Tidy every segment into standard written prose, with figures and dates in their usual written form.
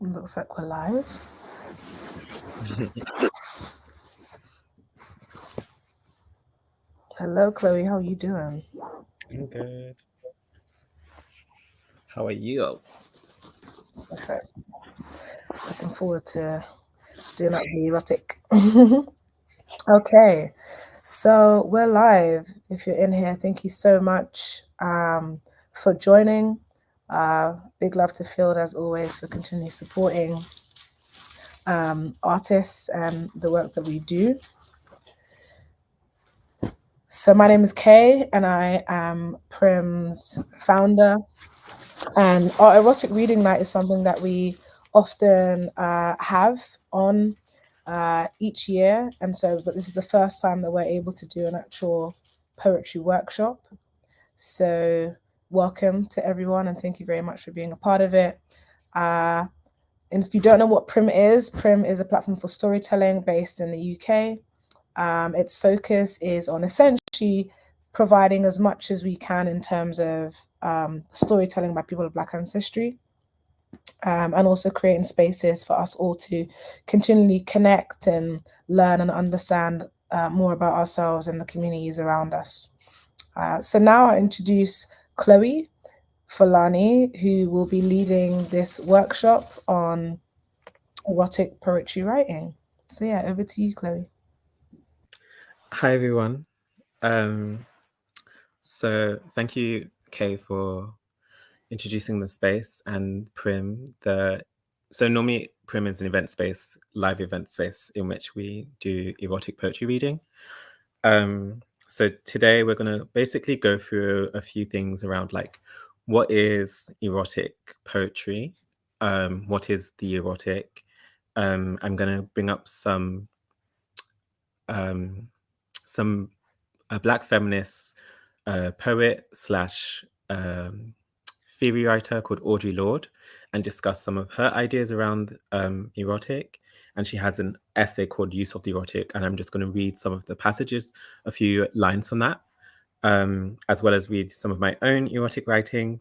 Looks like we're live. Hello, Chloe. How are you doing? I'm good. How are you? Perfect. Looking forward to doing up the erotic. Okay, so we're live. If you're in here, thank you so much for joining. Big love to Field as always for continually supporting artists and the work that we do. So my name is Kay, and I am Prim's founder. And our erotic reading night is something that we often have on each year. And so, but this is the first time that we're able to do an actual poetry workshop. So, welcome to everyone, and thank you very much for being a part of it. And if you don't know what Prim is a platform for storytelling based in the UK. Its focus is on essentially providing as much as we can in terms of storytelling by people of Black ancestry, and also creating spaces for us all to continually connect and learn and understand more about ourselves and the communities around us. So now I introduce Chloe Fulani, who will be leading this workshop on erotic poetry writing. So yeah, over to you, Chloe. Hi, everyone. Um, so thank you, Kay, for introducing the space and Prim. So normally Prim is an event space, live event space in which we do erotic poetry reading. So today we're going to basically go through a few things around like what is erotic poetry, what is the erotic. I'm going to bring up some um, a Black feminist poet slash theory writer called Audre Lorde and discuss some of her ideas around erotic. And she has an essay called Use of the Erotic, and I'm just going to read some of the passages, a few lines from that, as well as read some of my own erotic writing.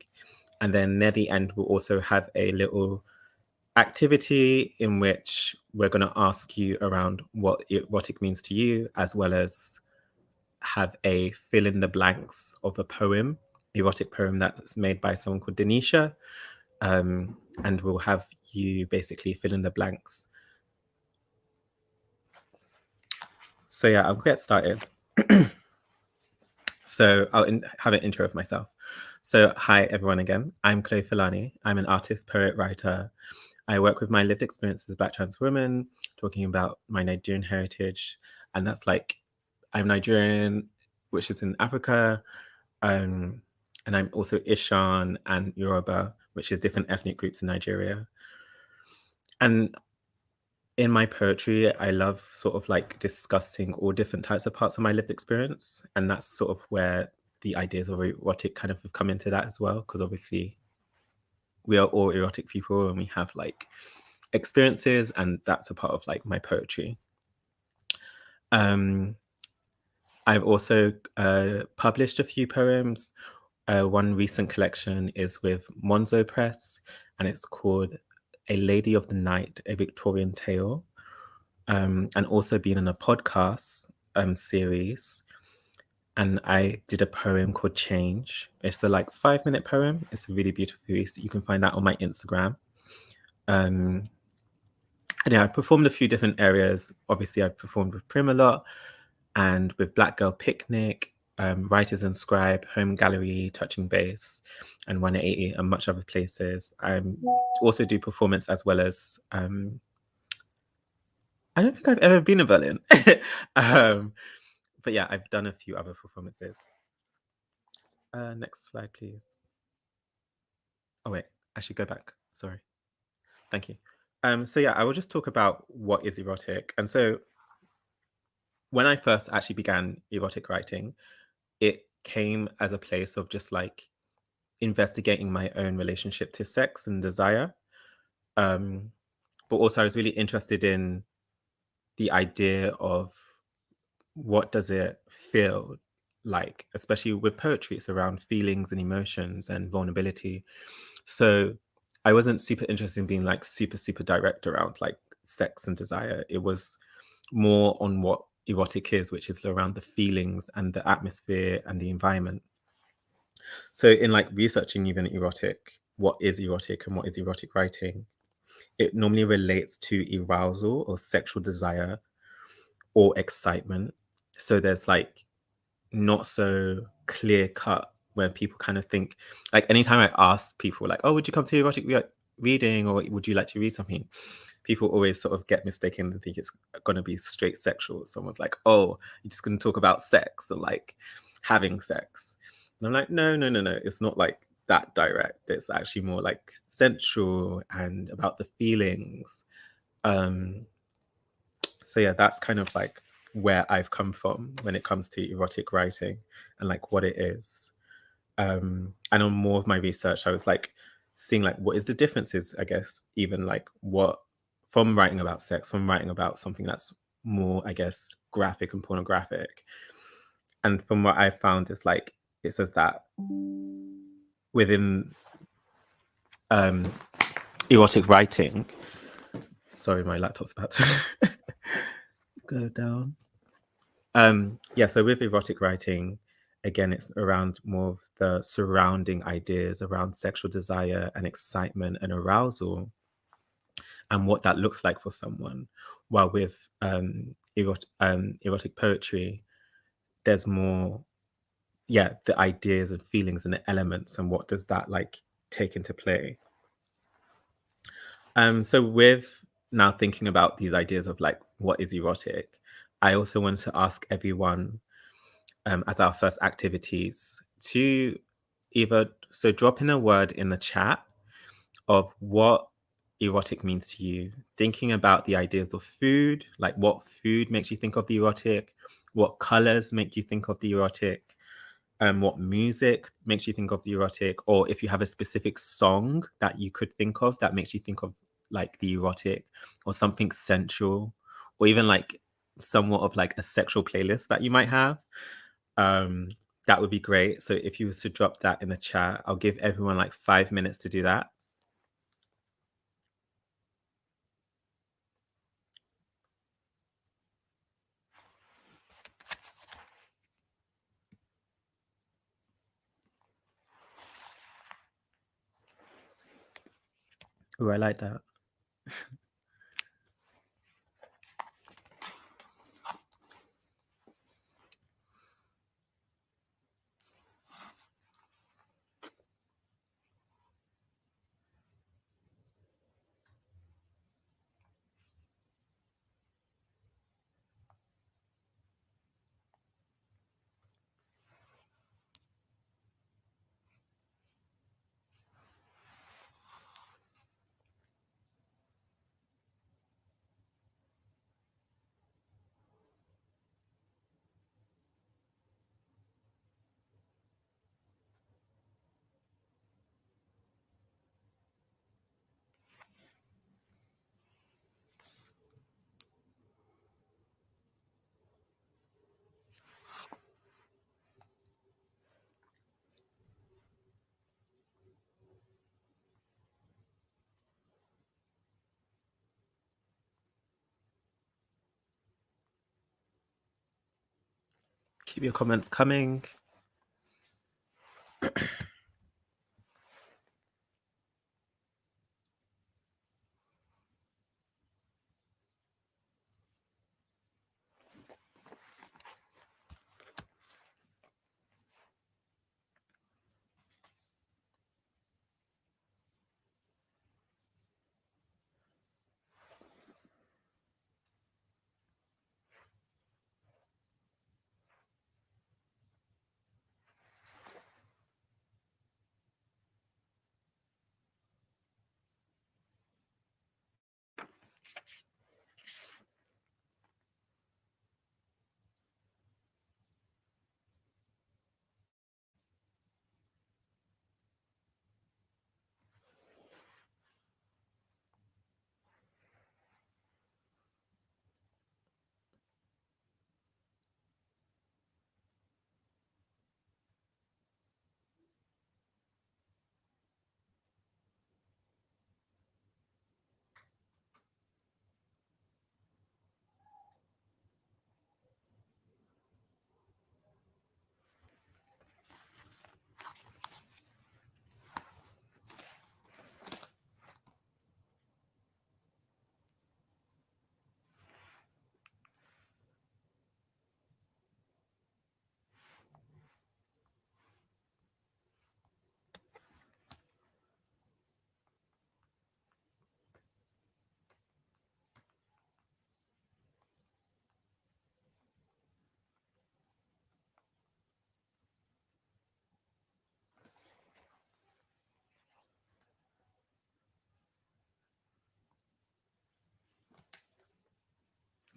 And then near the end, we'll also have a little activity in which we're going to ask you around what erotic means to you, as well as have a fill in the blanks of a poem, erotic poem that's made by someone called Denisha. And we'll have you basically fill in the blanks. So yeah, I'll get started. So I'll have an intro of myself. So hi everyone again. I'm Chloe Fulani. I'm an artist, poet, writer. I work with my lived experience as a Black trans woman, talking about my Nigerian heritage. And that's like, I'm Nigerian, which is in Africa. And I'm also Ishan and Yoruba, which is different ethnic groups in Nigeria. And in my poetry, I love sort of like discussing all different types of parts of my lived experience. And that's sort of where the ideas of erotic kind of have come into that as well, because obviously we are all erotic people and we have like experiences, and that's a part of like my poetry. I've also published a few poems. One recent collection is with Monzo Press, and it's called A Lady of the Night, a Victorian Tale. And also been in a podcast series. And I did a poem called Change. It's the like 5-minute poem. It's a really beautiful piece. You can find that on my Instagram. And yeah, I performed a few different areas. Obviously, I performed with Prim a lot and with Black Girl Picnic, Writers and Scribe, Home Gallery, Touching Base, and 180, and much other places. I also do performance as well as I don't think I've ever been in Berlin. But yeah, I've done a few other performances. Next slide, please. Oh, wait, I should go back. Sorry. Thank you. So yeah, I will just talk about what is erotic. And so when I first actually began erotic writing, it came as a place of just like investigating my own relationship to sex and desire. But also I was really interested in the idea of what does it feel like, especially with poetry, it's around feelings and emotions and vulnerability. So I wasn't super interested in being like super direct around like sex and desire. It was more on what erotic is, which is around the feelings and the atmosphere and the environment. So in like researching even erotic, what is erotic and what is erotic writing, it normally relates to arousal or sexual desire or excitement. So there's like not so clear cut where people kind of think, like anytime I ask people like, oh, would you come to erotic reading or would you like to read something? People always sort of get mistaken and think it's going to be straight sexual. Someone's like, oh, you're just going to talk about sex or like having sex. And I'm like, no. It's not like that direct. It's actually more like sensual and about the feelings. Um, so yeah, that's kind of like where I've come from when it comes to erotic writing and like what it is. And on more of my research, I was like seeing like what is the differences, I guess, even like what from writing about sex, from writing about something that's more, I guess, graphic and pornographic. And from what I found is like it says that within um erotic writing, sorry, my laptop's about to go down. Yeah, so with erotic writing, again, it's around more of the surrounding ideas around sexual desire and excitement and arousal and what that looks like for someone. While with erotic poetry, there's more, yeah, the ideas and feelings and the elements and what does that like take into play. So with now thinking about these ideas of like what is erotic, I also want to ask everyone as our first activities to either so drop in a word in the chat of what erotic means to you, thinking about the ideas of food, like what food makes you think of the erotic, what colors make you think of the erotic, what music makes you think of the erotic, or if you have a specific song that you could think of that makes you think of like the erotic or something sensual, or even like somewhat of like a sexual playlist that you might have. um, that would be great. So if you was to drop that in the chat, I'll give everyone like 5 minutes to do that. Oh, I like that. Keep your comments coming.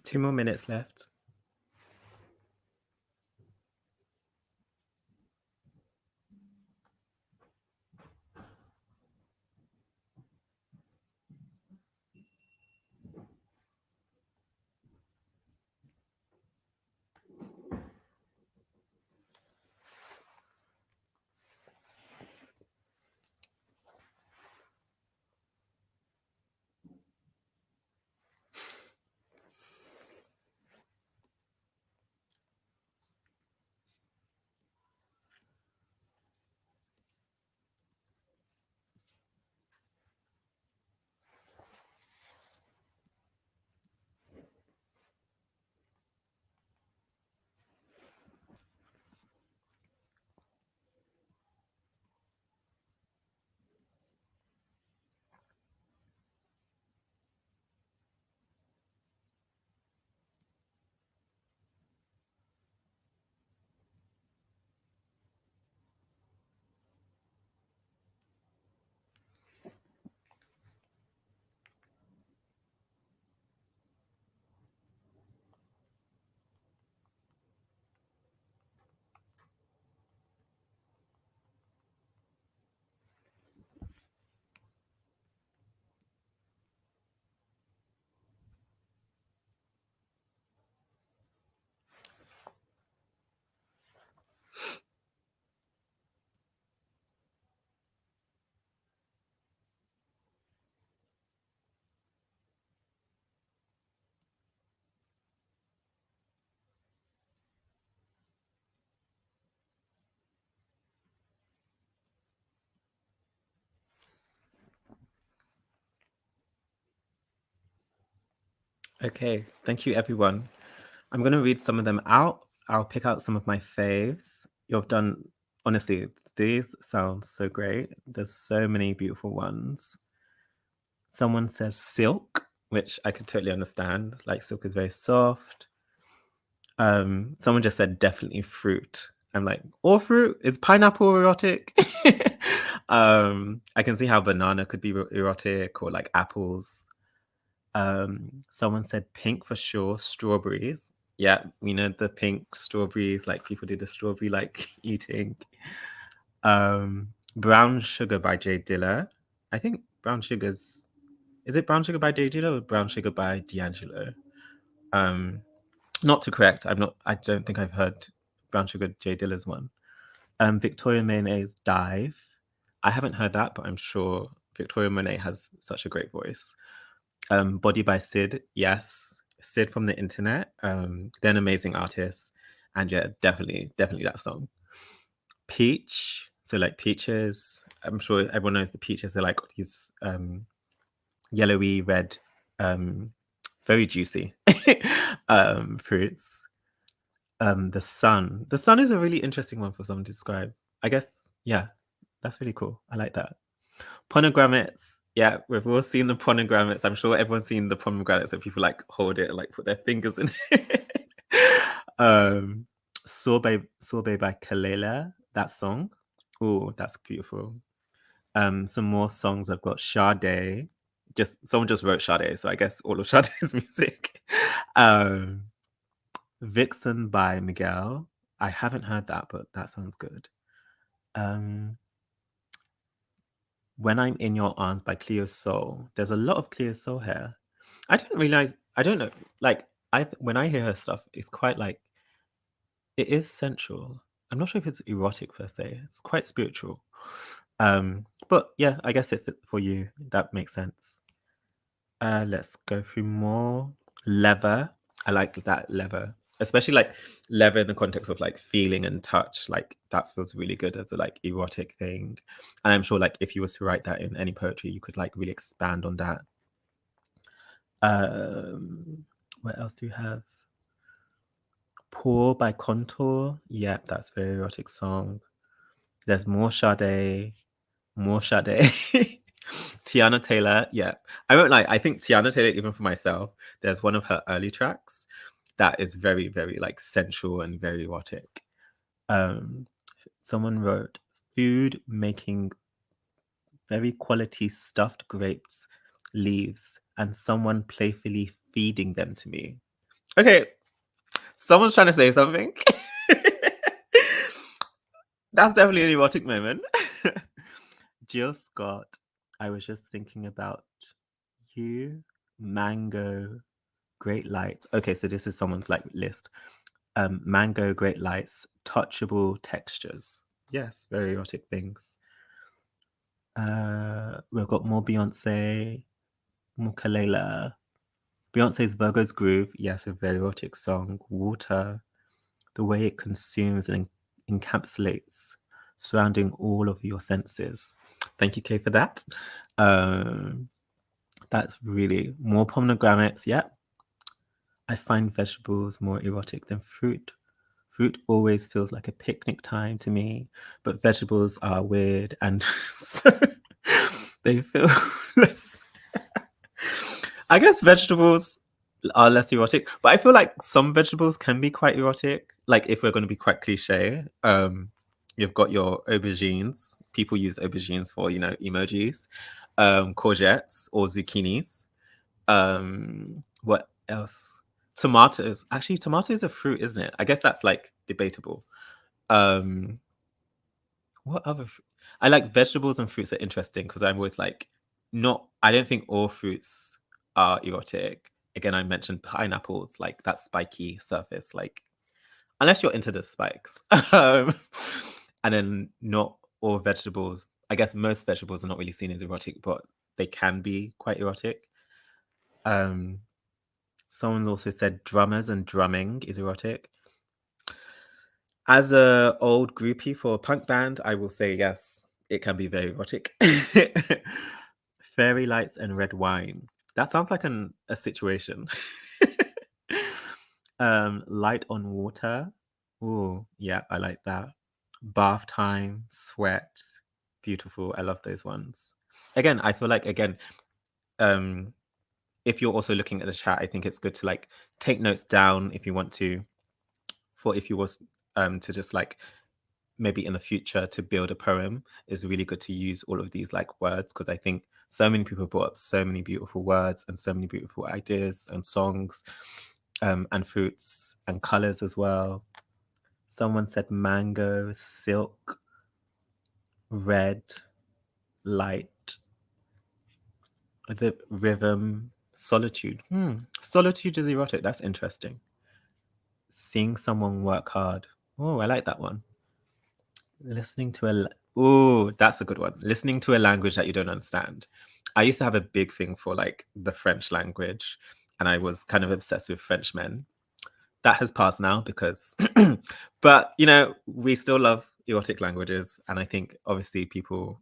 2 more minutes left. Okay, thank you, everyone. I'm going to read some of them out. I'll pick out some of my faves. You've done, honestly, these sound so great. There's so many beautiful ones. Someone says silk, which I could totally understand. Like, silk is very soft. Someone just said definitely fruit. I'm like, all fruit? Is pineapple erotic? I can see how banana could be erotic, or like apples. Someone said pink for sure, strawberries. Yeah, we know the pink strawberries, like people do the strawberry like eating. Brown Sugar by Jay Dilla. I think Brown Sugar's, is it Brown Sugar by Jay Dilla or Brown Sugar by D'Angelo? Not to correct, I don't think I've heard Brown Sugar Jay Dilla's one. Victoria Monet's Dive. I haven't heard that, but I'm sure Victoria Monet has such a great voice. Body by Sid, yes. Sid from the internet. They're an amazing artist. And yeah, definitely that song. Peach. So like peaches. I'm sure everyone knows the peaches are like these yellowy red, very juicy fruits. The sun. The sun is a really interesting one for someone to describe. I guess, yeah, that's really cool. I like that. Pomegranates. Yeah, we've all seen the pomegranates. I'm sure everyone's seen the pomegranates that people like hold it and like put their fingers in it. Sorbet by Kalela, that song. Oh, that's beautiful. Some more songs I've got. Sade. Someone just wrote Sade, so I guess all of Sade's music. Vixen by Miguel. I haven't heard that, but that sounds good. When I'm in Your Arms by Cleo Soul. There's a lot of Cleo Soul here. I didn't realize. I don't know. Like when I hear her stuff, it's quite like it is sensual. I'm not sure if it's erotic per se. It's quite spiritual. But yeah, I guess if for you that makes sense. Let's go through more. Leather. I like that leather, especially like leather in the context of like feeling and touch. Like that feels really good as a like erotic thing. And I'm sure like if you was to write that in any poetry, you could like really expand on that. What else do you have? Pour by Contour. Yeah, that's a very erotic song. There's more Sade. More Sade. Tiana Taylor, yeah. I won't lie, I think Tiana Taylor, even for myself, there's one of her early tracks that is very, very like sensual and very erotic. Someone wrote food making very quality stuffed grapes leaves and someone playfully feeding them to me. Okay, someone's trying to say something. That's definitely an erotic moment. Jill Scott, I was just thinking about you. Mango, Great Lights. Okay, so this is someone's like list. Mango, Great Lights, touchable textures. Yes, very erotic things. We've got more Beyonce, more Kalela. Beyonce's Virgo's Groove. Yes, a very erotic song. Water, the way it consumes and encapsulates, surrounding all of your senses. Thank you, Kay, for that. That's really more pomegranates. Yeah, I find vegetables more erotic than fruit. Fruit always feels like a picnic time to me, but vegetables are weird and so they feel less. I guess vegetables are less erotic, but I feel like some vegetables can be quite erotic. Like if we're going to be quite cliche, you've got your aubergines. People use aubergines for, emojis, courgettes or zucchinis. What else? Tomatoes. Actually, tomatoes are fruit, isn't it? I guess that's like debatable. Um, what other? I like vegetables and fruits are interesting because I'm always like, not. I don't think all fruits are erotic. Again, I mentioned pineapples, like that spiky surface, like unless you're into the spikes. um, and then not all vegetables. I guess most vegetables are not really seen as erotic, but they can be quite erotic. Someone's also said drummers and drumming is erotic. As a old groupie for a punk band, I will say yes, it can be very erotic. Fairy lights and red wine. That sounds like a situation. Light on water. Oh, yeah, I like that. Bath time, sweat. Beautiful. I love those ones. Again, I feel like if you're also looking at the chat, I think it's good to like take notes down if you want to, for if you was to just like maybe in the future to build a poem, is really good to use all of these like words, because I think so many people brought up so many beautiful words and so many beautiful ideas and songs, and fruits and colors as well. Someone said mango, silk, red, light, the rhythm, solitude. Solitude is erotic. That's interesting. Seeing someone work hard. Oh, I like that one. Listening to that's a good one. Listening to a language that you don't understand. I used to have a big thing for like the French language, and I was kind of obsessed with Frenchmen. That has passed now because, but we still love erotic languages, and I think obviously people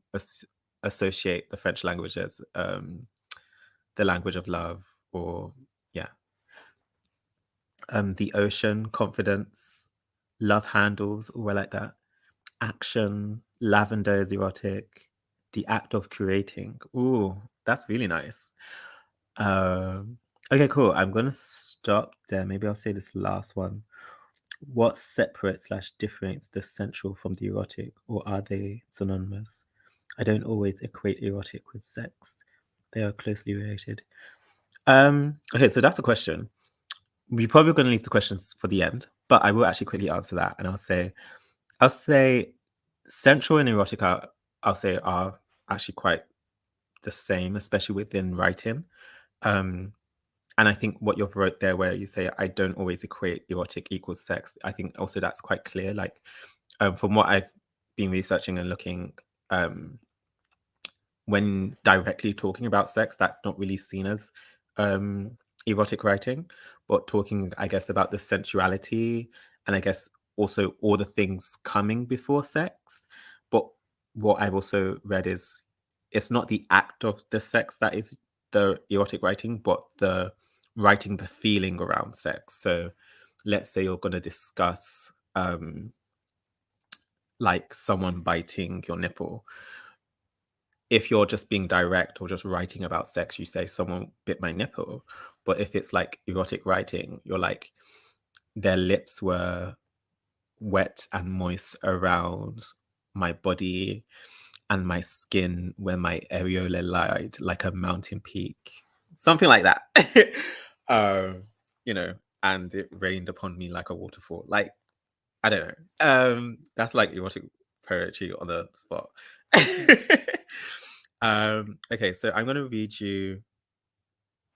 associate the French language as the language of love, or yeah, the ocean, confidence, love handles. Oh, I like that. Action, lavender is erotic. The act of creating. Ooh, that's really nice. Okay, cool. I'm gonna stop there. Maybe I'll say this last one. What separates / differentiates the sensual from the erotic, or are they synonymous? I don't always equate erotic with sex. They are closely related. Okay, so that's a question. We're probably going to leave the questions for the end, but I will actually quickly answer that, and I'll say sensual and erotic I'll say are actually quite the same, especially within writing. And I think what you've wrote there, where you say I don't always equate erotic equals sex, I think also that's quite clear. Like from what I've been researching and looking, when directly talking about sex, that's not really seen as erotic writing, but talking, I guess, about the sensuality, and I guess also all the things coming before sex. But what I've also read is it's not the act of the sex that is the erotic writing, but the writing the feeling around sex. So let's say you're going to discuss like someone biting your nipple. If you're just being direct or just writing about sex, you say someone bit my nipple. But if it's like erotic writing, you're like, their lips were wet and moist around my body, and my skin where my areola lied like a mountain peak. Something like that. um, and it rained upon me like a waterfall. Like, I don't know. That's like erotic poetry on the spot. Okay, so I'm going to read you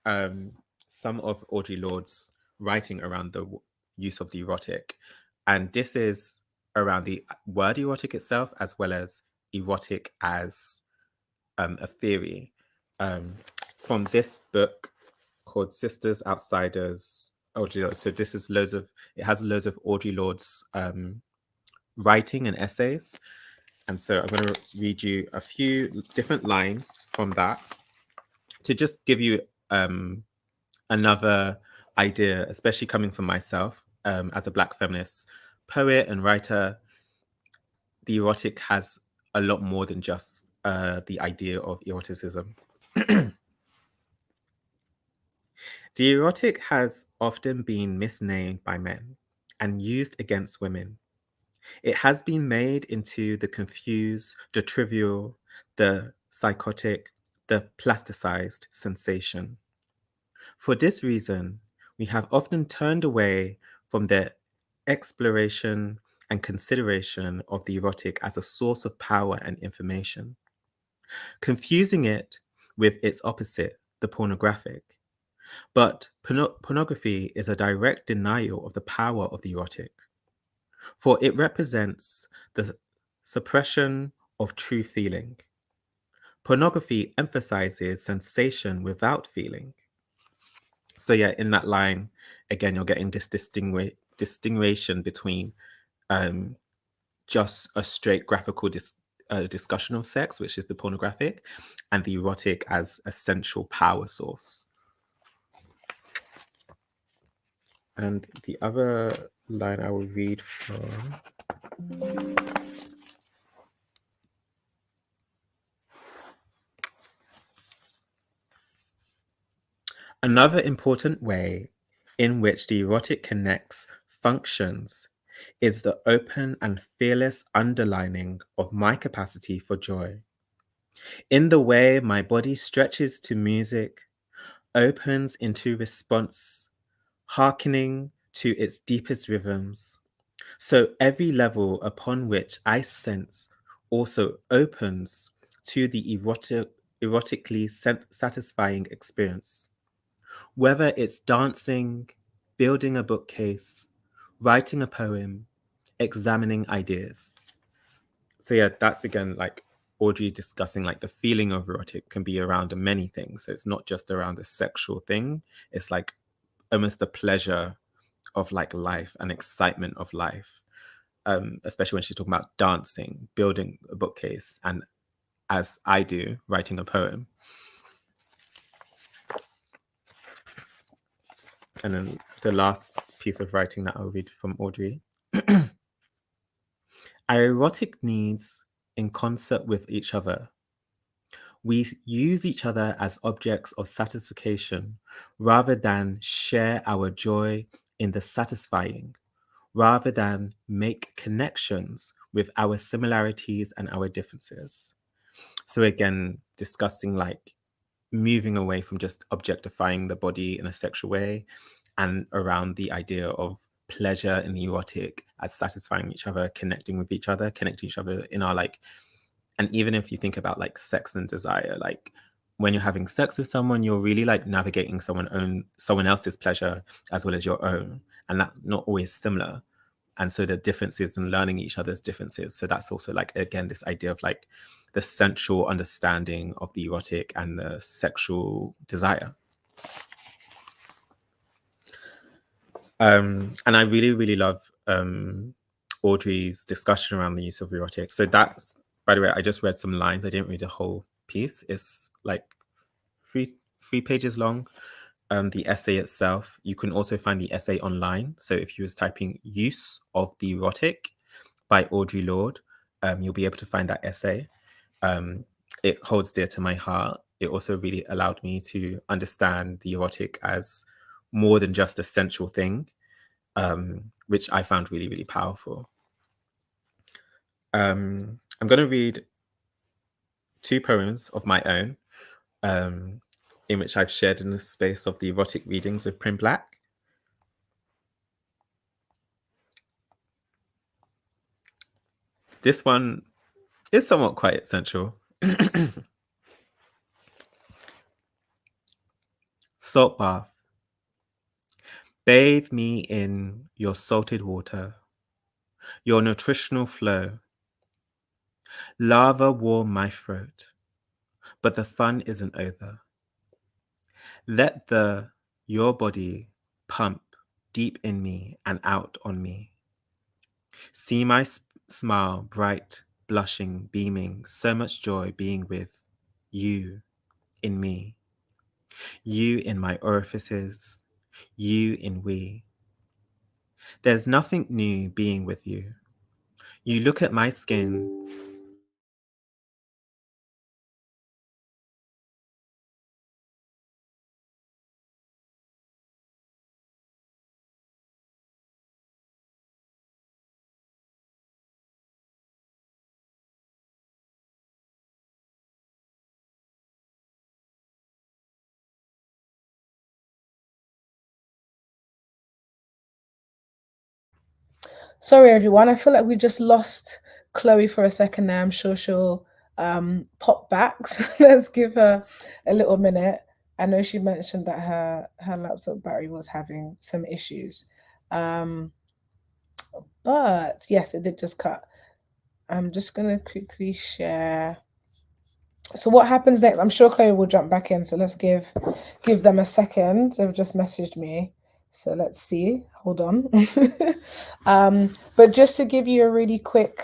some of Audre Lorde's writing around the use of the erotic. And this is around the word erotic itself, as well as erotic as a theory. From this book called Sisters, Outsiders, Audre Lorde. So this is it has loads of Audre Lorde's writing and essays. And so I'm going to read you a few different lines from that to just give you another idea, especially coming from myself as a Black feminist poet and writer. The erotic has a lot more than just the idea of eroticism. The erotic has often been misnamed by men and used against women. It has been made into the confused, the trivial, the psychotic, the plasticized sensation. For this reason, we have often turned away from the exploration and consideration of the erotic as a source of power and information, confusing it with its opposite, the pornographic. But pornography is a direct denial of the power of the erotic, for it represents the suppression of true feeling. Pornography emphasizes sensation without feeling. So yeah, in that line, again, you're getting this distinction between just a straight graphical discussion of sex, which is the pornographic, and the erotic as a central power source. And the other line I will read from another important way in which the erotic connects functions is the open and fearless underlining of my capacity for joy. In the way my body stretches to music, opens into response, hearkening to its deepest rhythms. So every level upon which I sense also opens to the erotically satisfying experience. Whether it's dancing, building a bookcase, writing a poem, examining ideas. So yeah, that's again like Audre discussing like the feeling of erotic can be around many things. So it's not just around the sexual thing. It's like almost the pleasure of like life and excitement of life. Especially when she's talking about dancing, building a bookcase, and as I do, writing a poem. And then the last piece of writing that I'll read from Audre. Our erotic needs in concert with each other. We use each other as objects of satisfaction rather than share our joy in the satisfying, rather than make connections with our similarities and our differences. So again, discussing like moving away from just objectifying the body in a sexual way and around the idea of pleasure and the erotic as satisfying each other, connecting each other in our like, and even if you think about like sex and desire, like when you're having sex with someone, you're really like navigating someone else's pleasure as well as your own. And that's not always similar. And so the differences and learning each other's differences. So that's also like, again, this idea of like the sensual understanding of the erotic and the sexual desire. And I really, really love Audre's discussion around the use of erotic. So that's, by the way, I just read some lines. I didn't read the whole piece. It's like three pages long. The essay itself, you can also find the essay online. So if you was typing use of the erotic by Audre Lorde, you'll be able to find that essay. It holds dear to my heart. It also really allowed me to understand the erotic as more than just a sensual thing, which I found really, really powerful. I'm going to read two poems of my own, in which I've shared in the space of the erotic readings with Prim Black. This one is somewhat quite sensual. Salt bath. Bathe me in your salted water, your nutritional flow. Lava warm my throat, but the fun isn't over. Let your body pump deep in me and out on me. See my smile, bright, blushing, beaming, so much joy being with you in me, you in my orifices, you in we. There's nothing new being with you. You look at my skin. Sorry, everyone. I feel like we just lost Chloe for a second there. I'm sure she'll pop back. So let's give her a little minute. I know she mentioned that her laptop battery was having some issues. Um, but yes, it did just cut. I'm just gonna quickly share. So what happens next? I'm sure Chloe will jump back in. So let's give them a second. They've just messaged me. So let's see. Hold on. But just to give you a really quick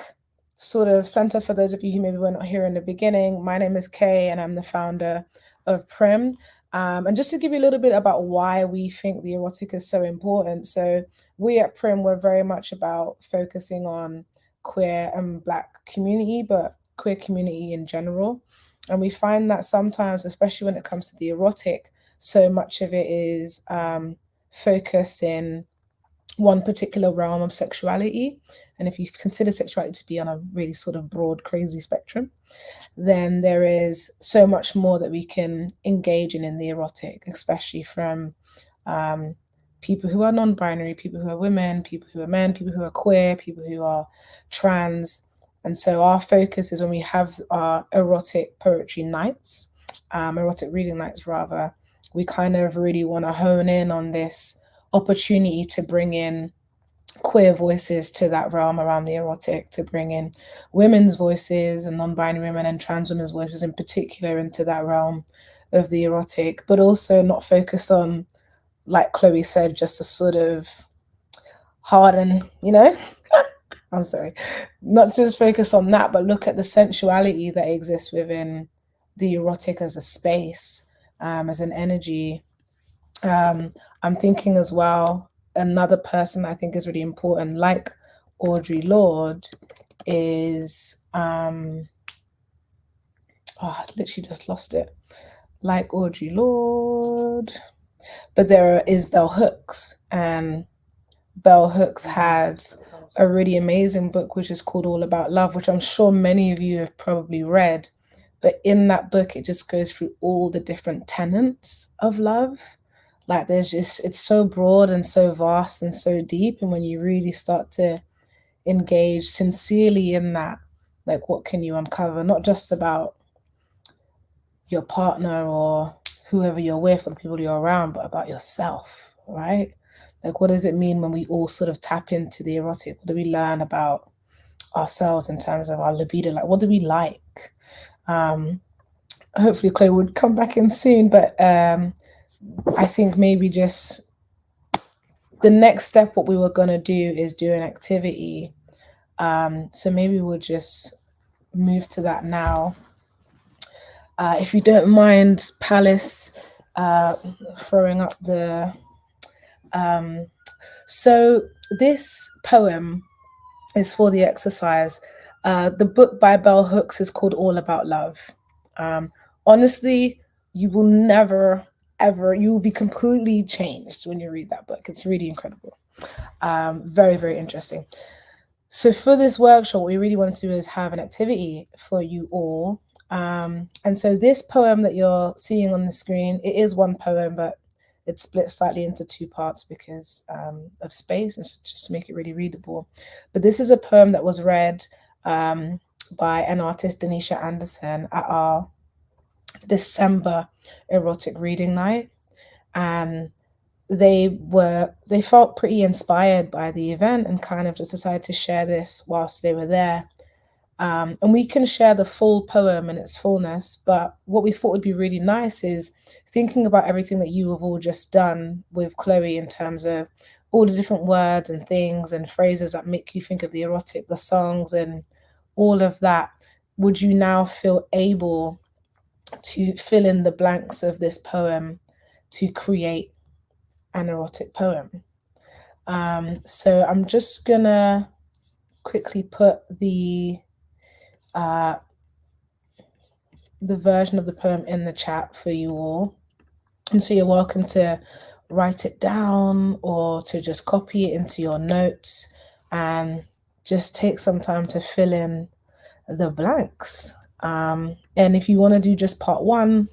sort of center for those of you who maybe were not here in the beginning, my name is Kay and I'm the founder of Prim. And just to give you a little bit about why we think the erotic is so important. So we at Prim, we're very much about focusing on queer and Black community, but queer community in general. And we find that sometimes, especially when it comes to the erotic, so much of it is focused in one particular realm of sexuality. And if you consider sexuality to be on a really sort of broad, crazy spectrum, then there is so much more that we can engage in the erotic, especially from people who are non-binary, people who are women, people who are men, people who are queer, people who are trans. And so our focus is when we have our erotic poetry nights, erotic reading nights rather, we kind of really want to hone in on this opportunity to bring in queer voices to that realm around the erotic, to bring in women's voices and non-binary women and trans women's voices in particular into that realm of the erotic, but also not focus on, like Chloe said, just a sort of harden, I'm sorry, not just focus on that, but look at the sensuality that exists within the erotic as a space, as an energy. I'm thinking as well, another person I think is really important, like Audre Lorde, is I literally just lost it. Like Audre Lorde, but there is Bell Hooks, and Bell Hooks had a really amazing book which is called All About Love, which I'm sure many of you have probably read. But in that book, it just goes through all the different tenets of love. Like it's so broad and so vast and so deep. And when you really start to engage sincerely in that, like what can you uncover? Not just about your partner or whoever you're with or the people you're around, but about yourself, right? Like, what does it mean when we all sort of tap into the erotic? What do we learn about ourselves in terms of our libido? Like, what do we like? Hopefully, Chloe would come back in soon, but I think maybe just the next step, what we were going to do is do an activity. So maybe we'll just move to that now. If you don't mind, Palace, throwing up the. So this poem is for the exercise. The book by Bell Hooks is called All About Love. Honestly, you will never, ever, you will be completely changed when you read that book. It's really incredible. Very, very interesting. So for this workshop, what we really want to do is have an activity for you all. And so this poem that you're seeing on the screen, it is one poem, but it's split slightly into two parts because of space and just to make it really readable. But this is a poem that was read by an artist, Denisha Anderson, at our December erotic reading night. And they felt pretty inspired by the event and kind of just decided to share this whilst they were there. And we can share the full poem in its fullness, but what we thought would be really nice is thinking about everything that you have all just done with Chloe in terms of all the different words and things and phrases that make you think of the erotic, the songs, and all of that. Would you now feel able to fill in the blanks of this poem to create an erotic poem? So I'm just gonna quickly put uh, the version of the poem in the chat for you all. And so you're welcome to write it down or to just copy it into your notes and just take some time to fill in the blanks. And if you want to do just part one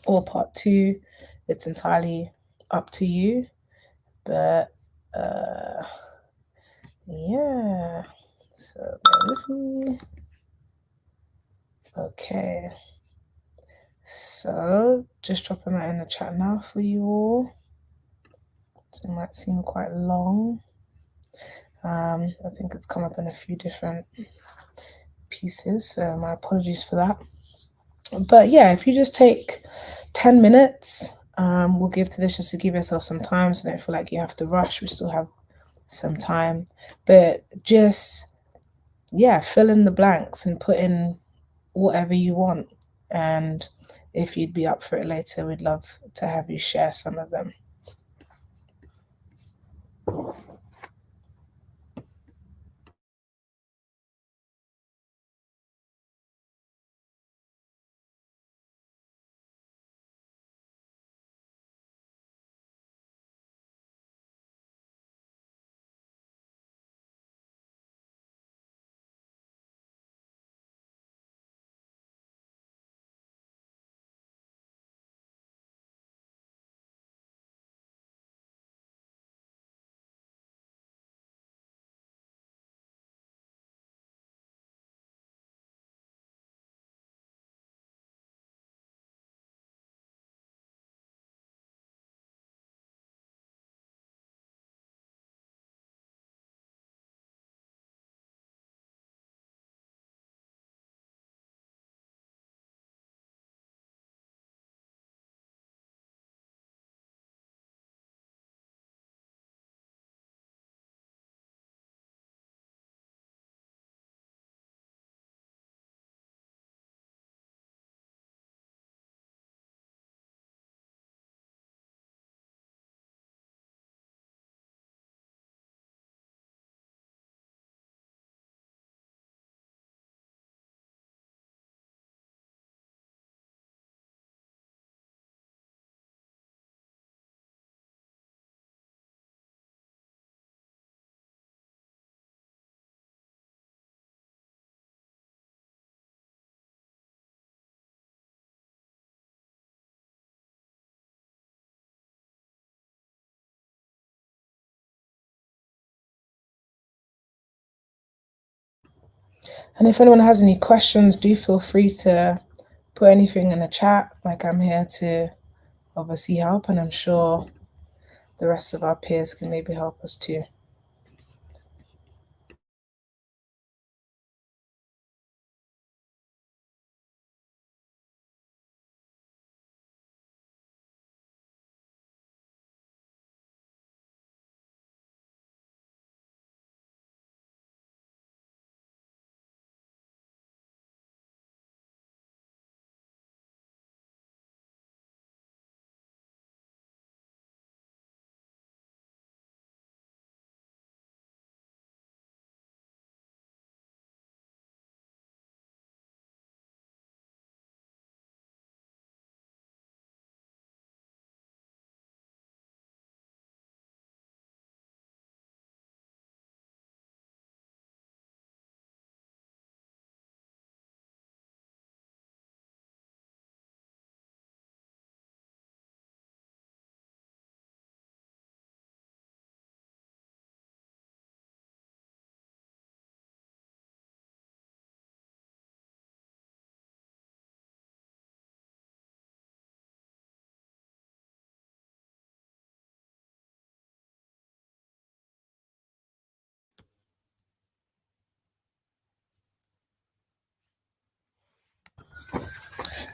or part two, it's entirely up to you. But yeah, so bear with me. Okay. So just dropping that in the chat now for you all. So it might seem quite long. I think it's come up in a few different pieces, so my apologies for that. But yeah, if you just take 10 minutes, we'll give to this just to give yourself some time so don't feel like you have to rush. We still have some time. But just, yeah, fill in the blanks and put in whatever you want. And if you'd be up for it later, we'd love to have you share some of them. And if anyone has any questions, do feel free to put anything in the chat. Like, I'm here to obviously help, and I'm sure the rest of our peers can maybe help us too.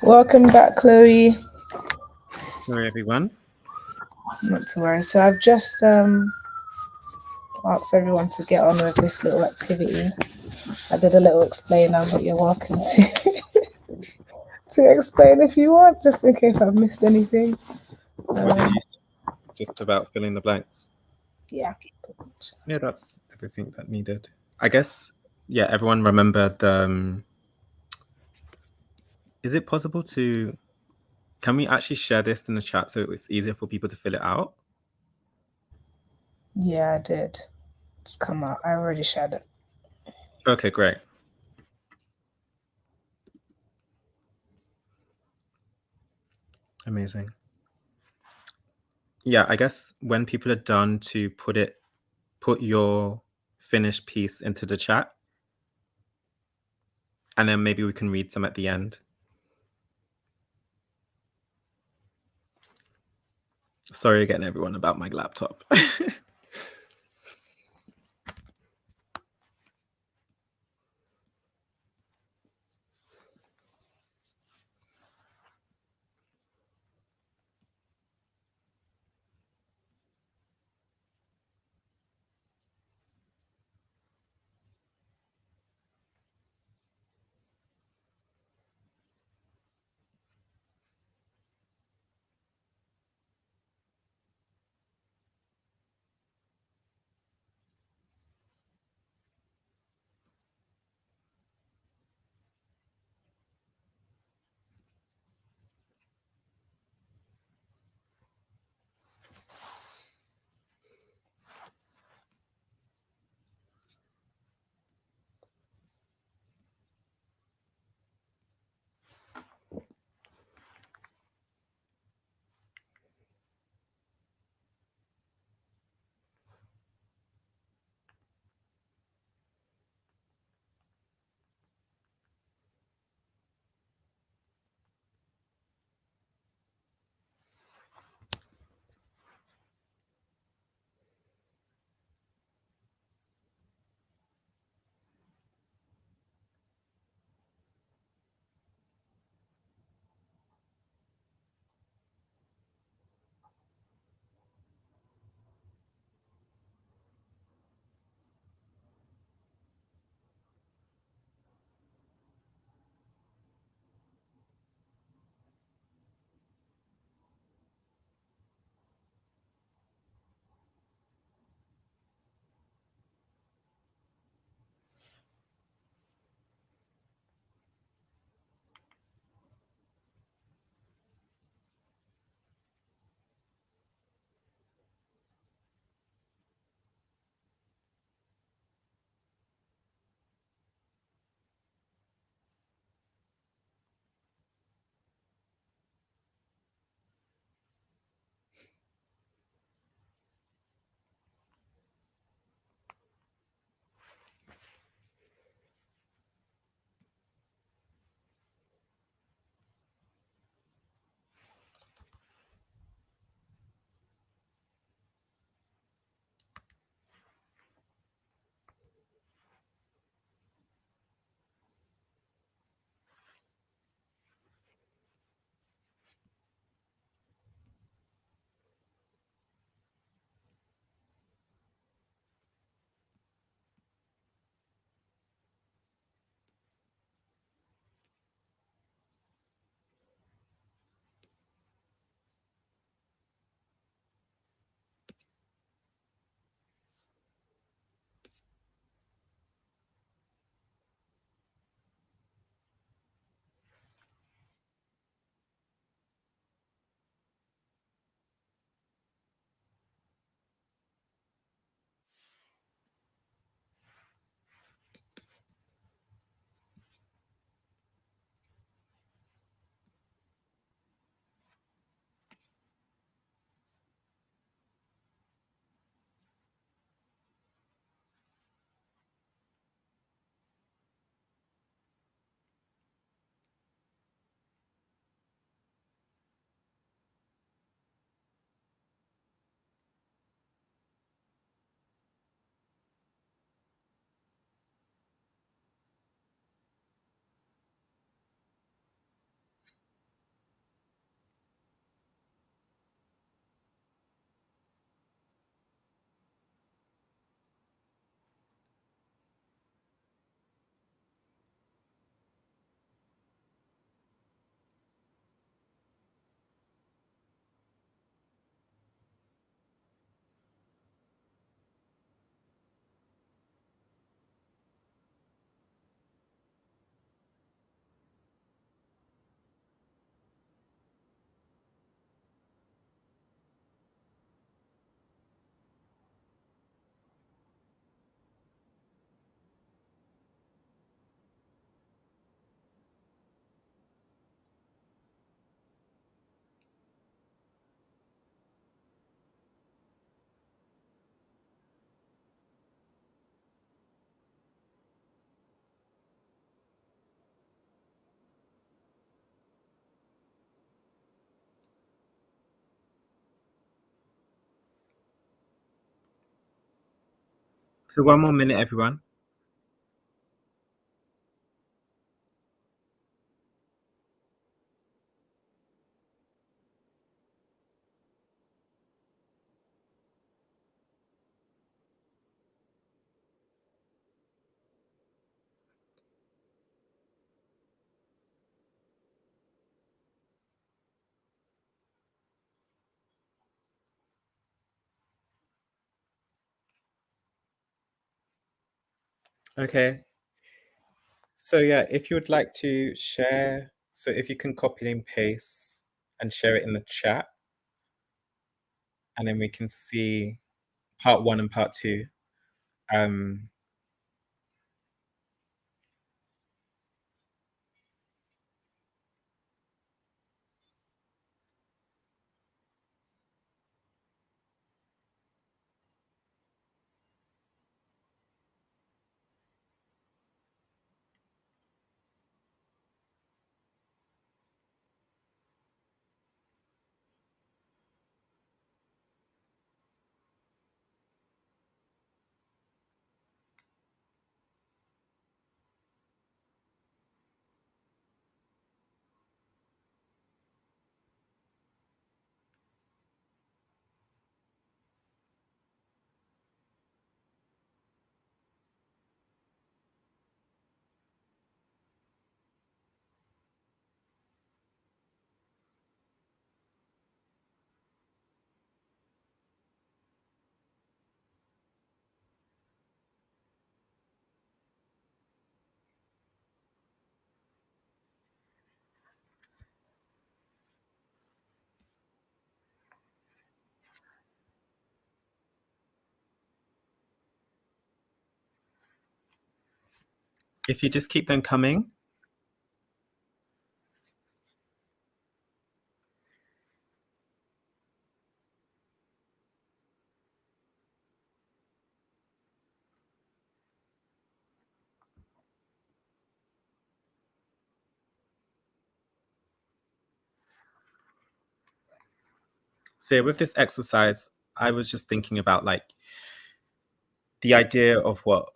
Welcome back, Chloe. Sorry, everyone. Not to worry. So I've just asked everyone to get on with this little activity. I did a little explainer, but you're welcome to to explain if you want, just in case I've missed anything. What did you just about filling the blanks? Yeah. Yeah, that's everything that needed. I guess, yeah, everyone remember the... is it possible to... can we actually share this in the chat so it's easier for people to fill it out? Yeah, I did. It's come out. I already shared it. Okay, great. Amazing. Yeah, I guess when people are done to put your finished piece into the chat, and then maybe we can read some at the end. Sorry again, everyone, about my laptop. So one more minute, everyone. Okay. So yeah, if you would like to share, so if you can copy and paste and share it in the chat, and then we can see part one and part two. Um, if you just keep them coming. So yeah, with this exercise, I was just thinking about like the idea of what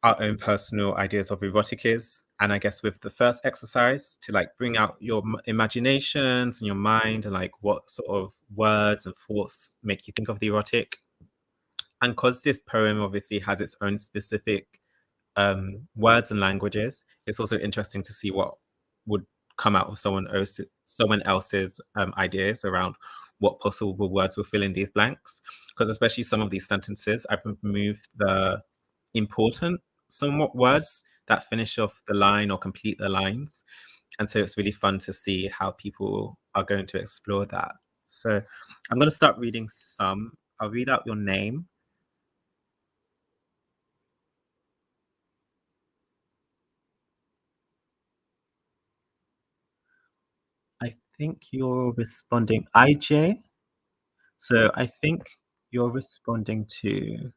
our own personal ideas of erotic is. And I guess with the first exercise to like bring out your imaginations and your mind and like what sort of words and thoughts make you think of the erotic. And because this poem obviously has its own specific words and languages, it's also interesting to see what would come out of someone else's ideas around what possible words will fill in these blanks. Because especially some of these sentences, I've removed the important somewhat words that finish off the line or complete the lines. And so it's really fun to see how people are going to explore that. So I'm going to start reading some. I'll read out your name. I think you're responding IJ. So I think you're responding to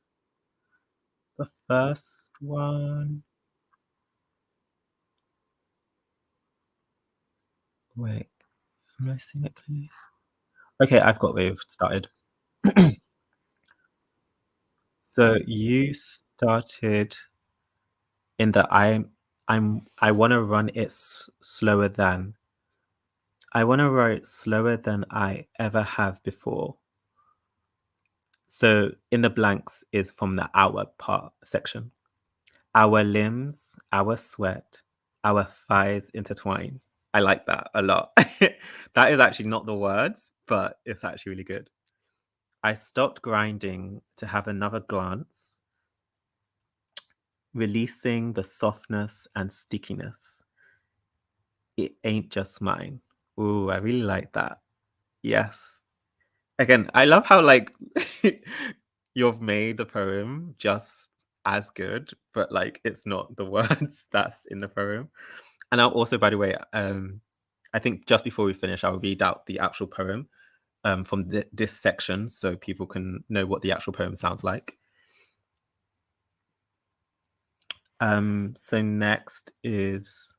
the first one. Wait, am I seeing it clearly? Okay, I've got where you've started. So you started in the I want to run it slower than. I want to write slower than I ever have before. So in the blanks is from the our part section. Our limbs, our sweat, our thighs intertwine. I like that a lot. That is actually not the words, but it's actually really good. I stopped grinding to have another glance, releasing the softness and stickiness. It ain't just mine. Ooh, I really like that. Yes. Again, I love how like you've made the poem just as good, but like it's not the words that's in the poem. And I'll also, by the way, I think just before we finish, I'll read out the actual poem from this section so people can know what the actual poem sounds like. So next is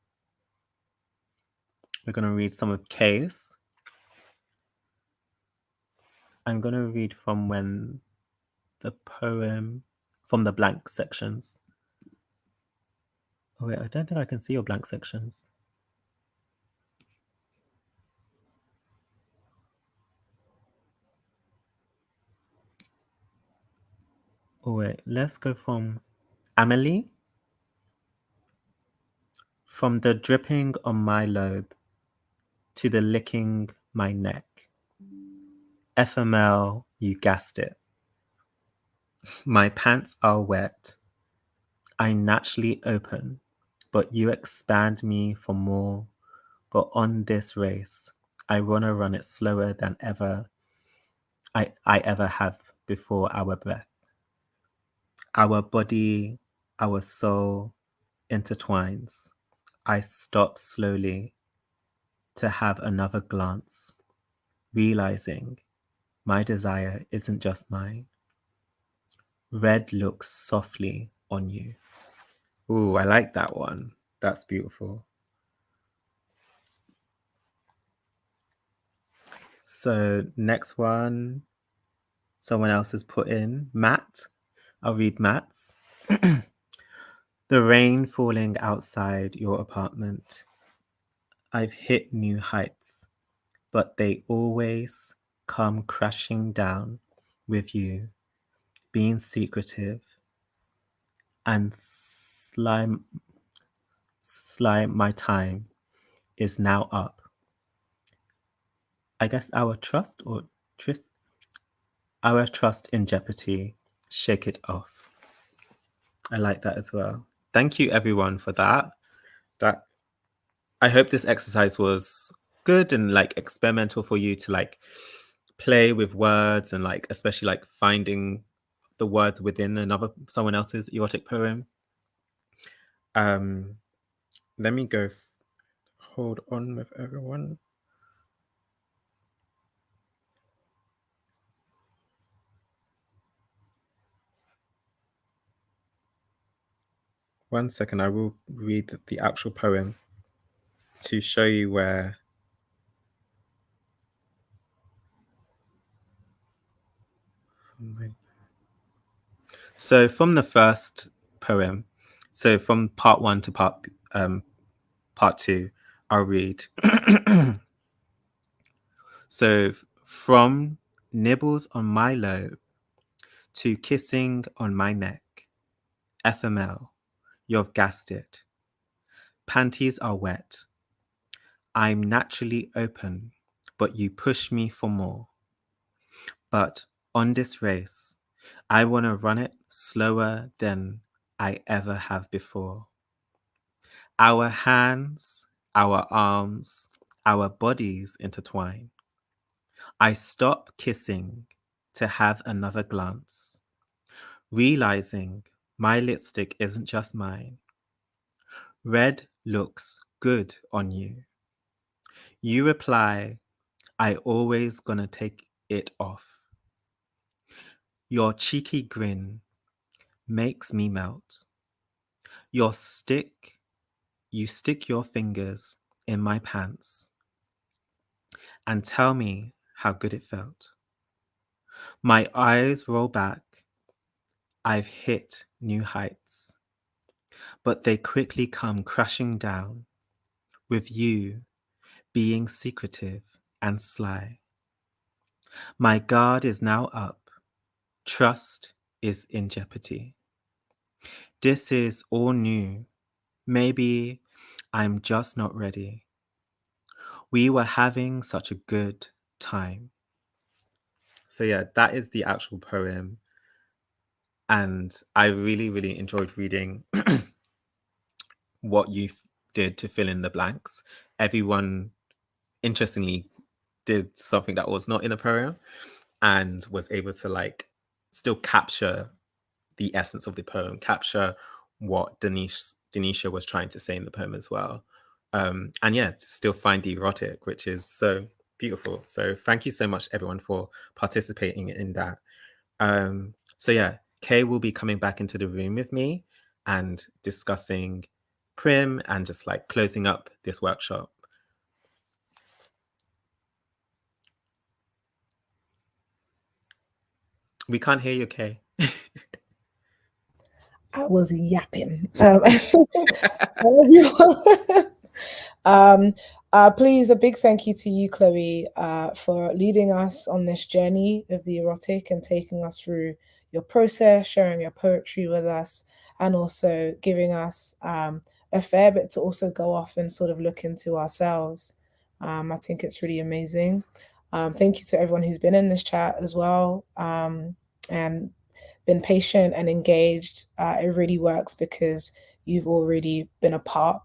we're going to read some of Kay's. I'm going to read from from the blank sections. Oh wait, I don't think I can see your blank sections. Oh wait, let's go from Amelie. From the dripping on my lobe to the licking my neck. FML, you gassed it. My pants are wet. I naturally open, but you expand me for more. But on this race, I wanna run it slower than ever I ever have before our breath. Our body, our soul intertwines. I stop slowly to have another glance, realizing my desire isn't just mine. Red looks softly on you. Ooh, I like that one. That's beautiful. So next one, someone else has put in Matt. I'll read Matt's. The rain falling outside your apartment. I've hit new heights, but they always come crashing down with you being secretive and slime my time is now up. I guess our trust our trust in jeopardy. Shake it off. I like that as well. Thank you everyone for that. That I hope this exercise was good and like experimental for you to like play with words and like especially like finding the words within someone else's erotic poem. Let me go hold on with everyone. One second, I will read the actual poem to show you where. So from the first poem, so from part 1 to part 2, I'll read. So from nibbles on my lobe to kissing on my neck. FML, you've gassed it. Panties are wet. I'm naturally open, but you push me for more. But on this race, I want to run it slower than I ever have before. Our hands, our arms, our bodies intertwine. I stop kissing to have another glance, realizing my lipstick isn't just mine. Red looks good on you. You reply, I always gonna take it off. Your cheeky grin makes me melt. You stick your fingers in my pants and tell me how good it felt. My eyes roll back. I've hit new heights, but they quickly come crashing down with you being secretive and sly. My guard is now up. Trust is in jeopardy. This is all new. Maybe I'm just not ready. We were having such a good time. So yeah, that is the actual poem. And I really, really enjoyed reading what you did to fill in the blanks. Everyone, interestingly, did something that was not in a poem and was able to like still capture the essence of the poem, capture what Denisha was trying to say in the poem as well. And yeah, to still find the erotic, which is so beautiful. So thank you so much, everyone, for participating in that. So yeah, Kay will be coming back into the room with me and discussing Prim and just like closing up this workshop. We can't hear you, Kay. I was yapping. um, please, a big thank you to you, Chloe, for leading us on this journey of the erotic and taking us through your process, sharing your poetry with us, and also giving us a fair bit to also go off and sort of look into ourselves. I think it's really amazing. Thank you to everyone who's been in this chat as well, and been patient and engaged. It really works because you've already been a part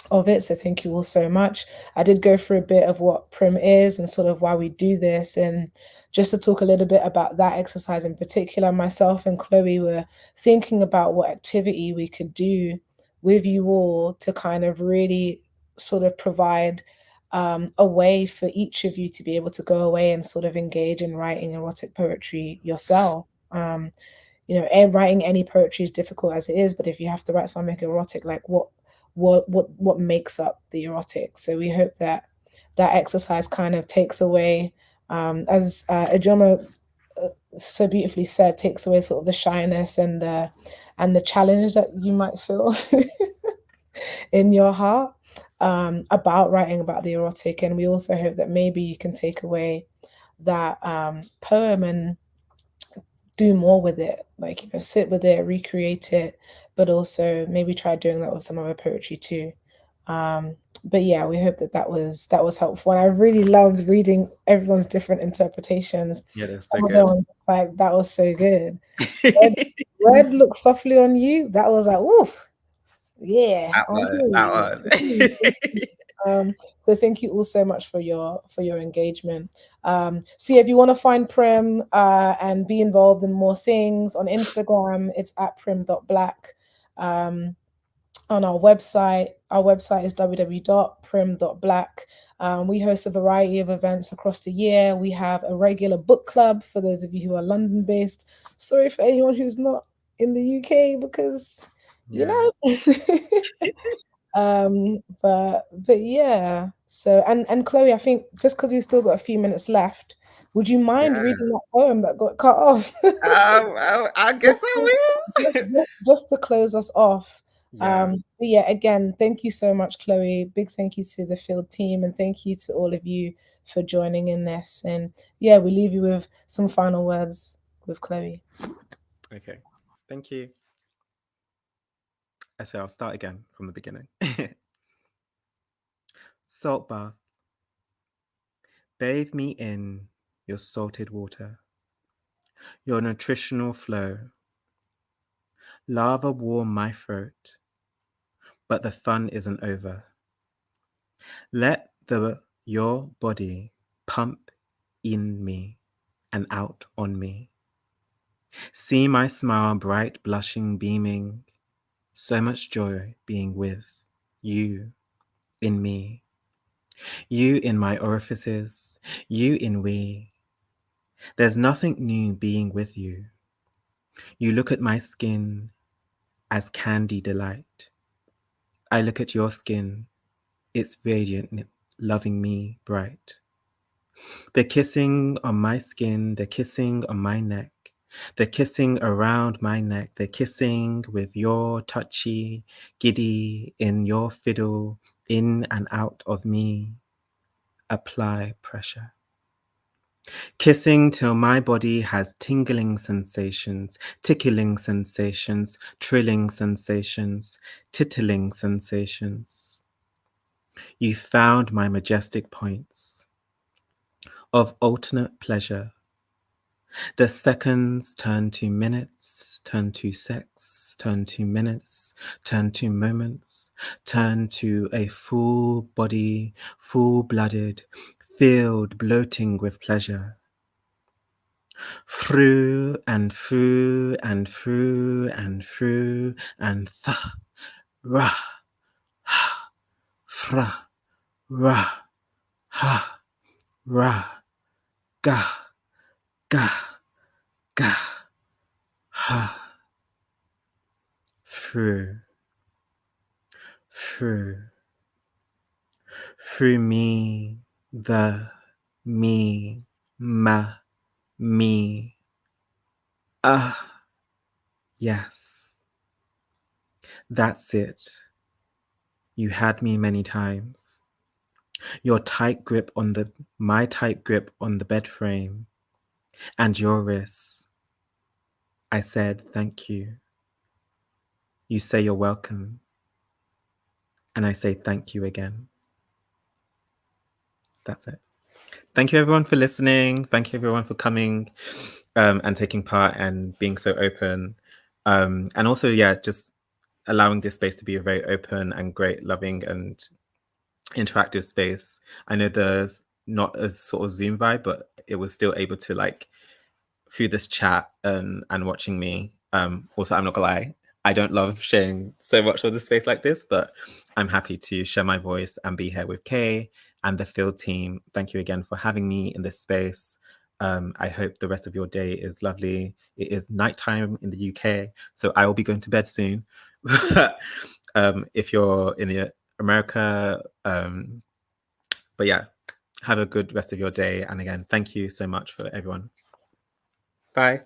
of it. So thank you all so much. I did go through a bit of what Prim is and sort of why we do this. And just to talk a little bit about that exercise in particular, myself and Chloe were thinking about what activity we could do with you all to kind of really sort of provide a way for each of you to be able to go away and sort of engage in writing erotic poetry yourself. And writing any poetry is difficult as it is, but if you have to write something erotic, like what makes up the erotic? So we hope that that exercise kind of takes away, as Ijoma so beautifully said, takes away sort of the shyness and the challenge that you might feel in your heart about writing about the erotic. And we also hope that maybe you can take away that poem and do more with it, like, sit with it, recreate it, but also maybe try doing that with some other poetry too. But yeah, we hope that that was helpful, and I really loved reading everyone's different interpretations. Yeah, that's so Some of them good. were just like, that was so good. Red, red looked softly on you. That was like, ooh, yeah, That I one, hear that you. I hear you. one. So thank you all so much for your engagement. So yeah, if you want to find Prim and be involved in more things on Instagram, it's at prim.black. On our website is www.prim.black. We host a variety of events across the year. We have a regular book club for those of you who are London based. Sorry for anyone who's not in the UK, because you Yeah, know. But yeah. So and Chloe, I think just because we've still got a few minutes left, would you mind yeah. reading that poem that got cut off? I guess just, I will. just to close us off. Yeah. But yeah, again, thank you so much, Chloe. Big thank you to the field team, and thank you to all of you for joining in this. And yeah, we leave you with some final words with Chloe. Okay. Thank you. I say I'll start again from the beginning. Salt bath. Bathe me in your salted water, your nutritional flow. Lava warm my throat, but the fun isn't over. Let your body pump in me and out on me. See my smile bright, blushing, beaming. So much joy being with you in me. You in my orifices, you in we. There's nothing new being with you. You look at my skin as candy delight. I look at your skin, it's radiant, loving me bright. The kissing on my skin, the kissing on my neck, the kissing around my neck, the kissing with your touchy, giddy, in your fiddle, in and out of me. Apply pressure. Kissing till my body has tingling sensations, tickling sensations, trilling sensations, tittling sensations. You found my majestic points of alternate pleasure. The seconds turn to minutes, turn to sex, turn to minutes, turn to moments, turn to a full body, full-blooded, filled, bloating with pleasure. Through and through and through and through and ra, ha, fra, ra, ha, ra, ga, ga, ga, ha. Through, through, through me, me, ma, me. Ah, yes. That's it. You had me many times. Your tight grip on my tight grip on the bed frame and your wrists. I said, thank you. You say you're welcome. And I say, thank you again. That's it. Thank you everyone for listening. Thank you everyone for coming and taking part and being so open. And also, yeah, just allowing this space to be a very open and great, loving and interactive space. I know there's not a sort of Zoom vibe, but it was still able to like through this chat and watching me. Also, I'm not gonna lie, I don't love sharing so much of the space like this, but I'm happy to share my voice and be here with Kay and the field team. Thank you again for having me in this space. I hope the rest of your day is lovely. It is nighttime in the UK, so I will be going to bed soon. If you're in America, but yeah, have a good rest of your day. And again, thank you so much for everyone. Bye.